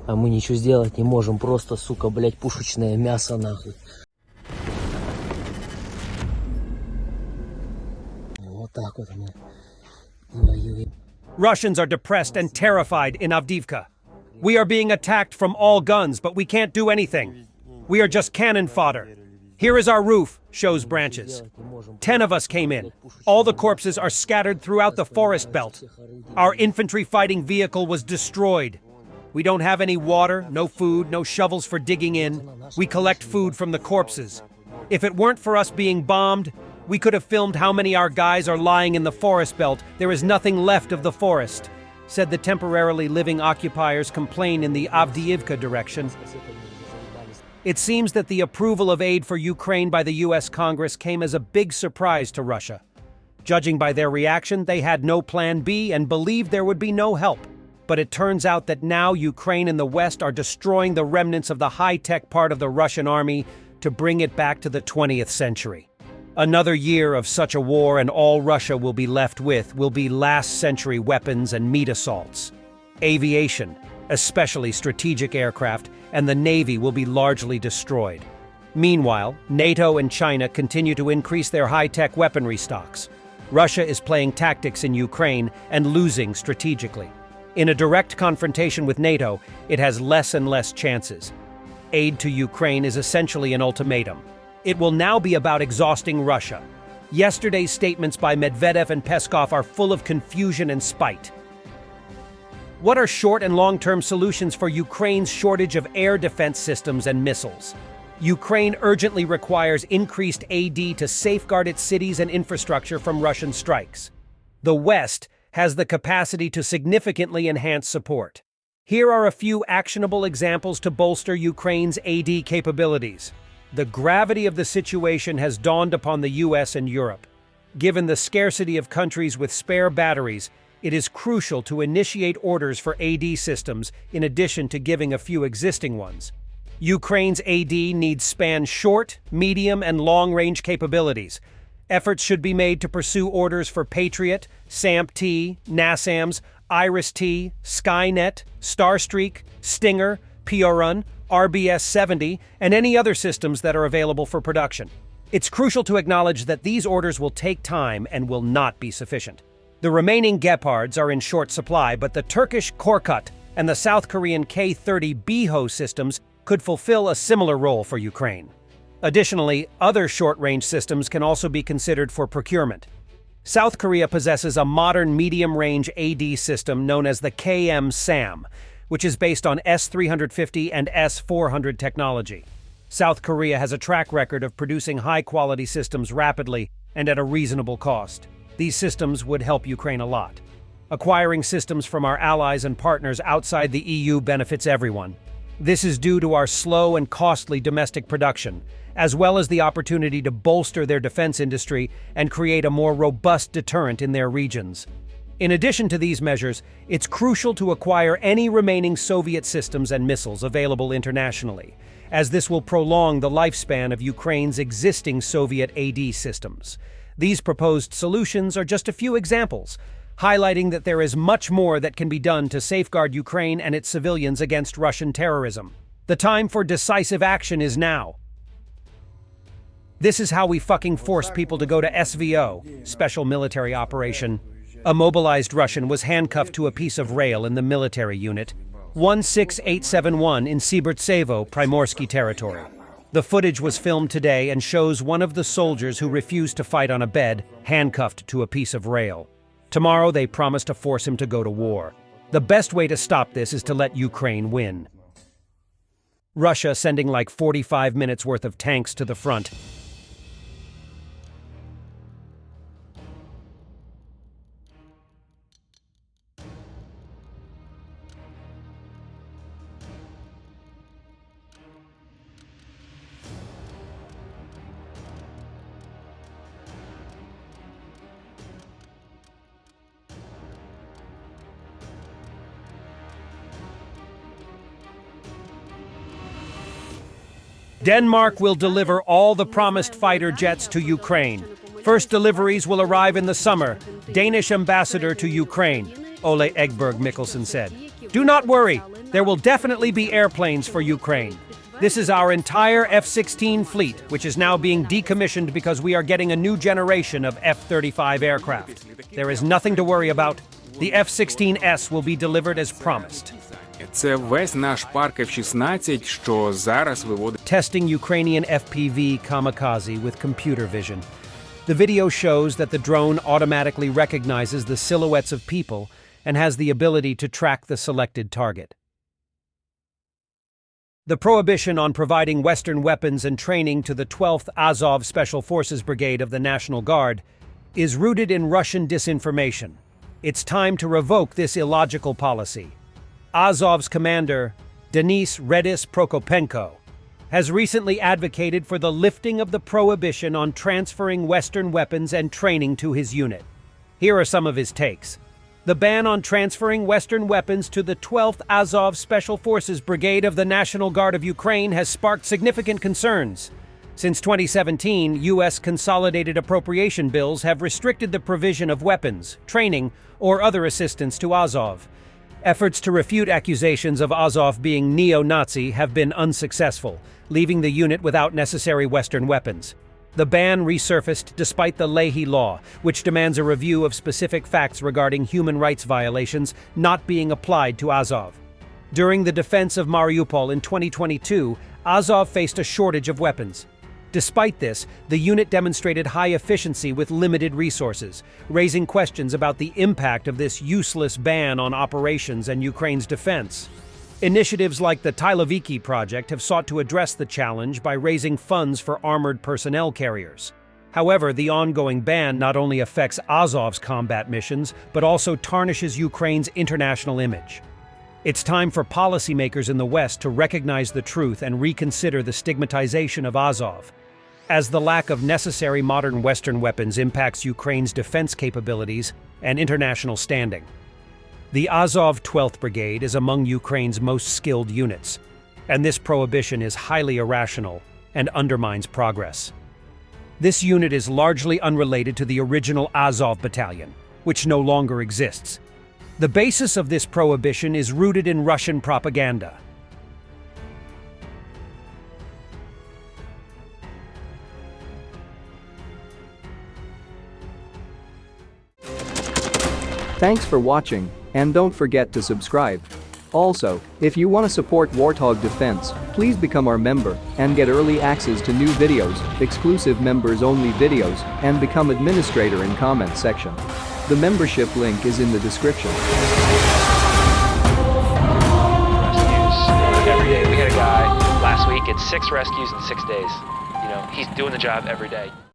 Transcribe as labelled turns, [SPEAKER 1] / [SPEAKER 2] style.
[SPEAKER 1] А мы ничего сделать не можем, просто, сука, блядь, пушечное мясо, нахуй. Вот так вот мы воюем.
[SPEAKER 2] Russians are depressed and terrified in Avdiivka. We are being attacked from all guns, but we can't do anything. We are just cannon fodder. Here is our roof, shows branches. 10 of us came in. All the corpses are scattered throughout the forest belt. Our infantry fighting vehicle was destroyed. We don't have any water, no food, no shovels for digging in. We collect food from the corpses. If it weren't for us being bombed, we could have filmed how many our guys are lying in the forest belt. There is nothing left of the forest, said the temporarily living occupiers complain in the Avdiivka direction. It seems that the approval of aid for Ukraine by the US Congress came as a big surprise to Russia. Judging by their reaction, they had no plan B and believed there would be no help. But it turns out that now Ukraine and the West are destroying the remnants of the high-tech part of the Russian army to bring it back to the 20th century. Another year of such a war and all Russia will be left with will be last-century weapons and meat assaults. Aviation, especially strategic aircraft, and the Navy will be largely destroyed. Meanwhile, NATO and China continue to increase their high-tech weaponry stocks. Russia is playing tactics in Ukraine and losing strategically. In a direct confrontation with NATO, it has less and less chances. Aid to Ukraine is essentially an ultimatum. It will now be about exhausting Russia. Yesterday's statements by Medvedev and Peskov are full of confusion and spite. What are short and long-term solutions for Ukraine's shortage of air defense systems and missiles? Ukraine urgently requires increased AD to safeguard its cities and infrastructure from Russian strikes. The West has the capacity to significantly enhance support. Here are a few actionable examples to bolster Ukraine's AD capabilities. The gravity of the situation has dawned upon the US and Europe. Given the scarcity of countries with spare batteries, it is crucial to initiate orders for AD systems in addition to giving a few existing ones. Ukraine's AD needs span short, medium, and long-range capabilities. Efforts should be made to pursue orders for Patriot, SAMP-T, NASAMS, IRIS-T, Skynet, Starstreak, Stinger, PRN, RBS-70, and any other systems that are available for production. It's crucial to acknowledge that these orders will take time and will not be sufficient. The remaining Gepards are in short supply, but the Turkish Korkut and the South Korean K-30 Beho systems could fulfill a similar role for Ukraine. Additionally, other short-range systems can also be considered for procurement. South Korea possesses a modern medium-range AD system known as the KM-SAM, which is based on S-350 and S-400 technology. South Korea has a track record of producing high-quality systems rapidly and at a reasonable cost. These systems would help Ukraine a lot. Acquiring systems from our allies and partners outside the EU benefits everyone. This is due to our slow and costly domestic production, as well as the opportunity to bolster their defense industry and create a more robust deterrent in their regions. In addition to these measures, it's crucial to acquire any remaining Soviet systems and missiles available internationally, as this will prolong the lifespan of Ukraine's existing Soviet AD systems. These proposed solutions are just a few examples, highlighting that there is much more that can be done to safeguard Ukraine and its civilians against Russian terrorism. The time for decisive action is now. This is how we fucking force people to go to SVO, Special Military Operation. A mobilized Russian was handcuffed to a piece of rail in the military unit 16871 in Sibirtsevo, Primorsky territory. The footage was filmed today and shows one of the soldiers who refused to fight on a bed, handcuffed to a piece of rail. Tomorrow they promise to force him to go to war. The best way to stop this is to let Ukraine win. Russia sending like 45 minutes worth of tanks to the front. Denmark will deliver all the promised fighter jets to Ukraine. First deliveries will arrive in the summer. Danish ambassador to Ukraine, Ole Egberg Mikkelsen said. Do not worry, there will definitely be airplanes for Ukraine. This is our entire F-16 fleet, which is now being decommissioned because we are getting a new generation of F-35 aircraft. There is nothing to worry about. The F-16S will be delivered as promised.
[SPEAKER 3] Це весь наш парк F-16, що зараз виводить.
[SPEAKER 2] Testing Ukrainian FPV kamikaze with computer vision. The video shows that the drone automatically recognizes the silhouettes of people and has the ability to track the selected target. The prohibition on providing Western weapons and training to the 12th Azov Special Forces Brigade of the National Guard is rooted in Russian disinformation. It's time to revoke this illogical policy. Azov's commander, Denis Redis Prokopenko, has recently advocated for the lifting of the prohibition on transferring Western weapons and training to his unit. Here are some of his takes. The ban on transferring Western weapons to the 12th Azov Special Forces Brigade of the National Guard of Ukraine has sparked significant concerns. Since 2017, U.S. consolidated appropriation bills have restricted the provision of weapons, training, or other assistance to Azov. Efforts to refute accusations of Azov being neo-Nazi have been unsuccessful, leaving the unit without necessary Western weapons. The ban resurfaced despite the Leahy Law, which demands a review of specific facts regarding human rights violations not being applied to Azov. During the defense of Mariupol in 2022, Azov faced a shortage of weapons. Despite this, the unit demonstrated high efficiency with limited resources, raising questions about the impact of this useless ban on operations and Ukraine's defense. Initiatives like the Tyloviki project have sought to address the challenge by raising funds for armored personnel carriers. However, the ongoing ban not only affects Azov's combat missions, but also tarnishes Ukraine's international image. It's time for policymakers in the West to recognize the truth and reconsider the stigmatization of Azov. As the lack of necessary modern Western weapons impacts Ukraine's defense capabilities and international standing. The Azov 12th Brigade is among Ukraine's most skilled units, and this prohibition is highly irrational and undermines progress. This unit is largely unrelated to the original Azov Battalion, which no longer exists. The basis of this prohibition is rooted in Russian propaganda.
[SPEAKER 4] Thanks for watching, and don't forget to subscribe. Also, if you want to support Warthog Defense, please become our member and get early access to new videos, exclusive members-only videos, and become administrator in comment section. The membership link is in the description.
[SPEAKER 5] Rescues every day. We had a guy last week, it's 6 rescues in 6 days. You know, he's doing the job every day.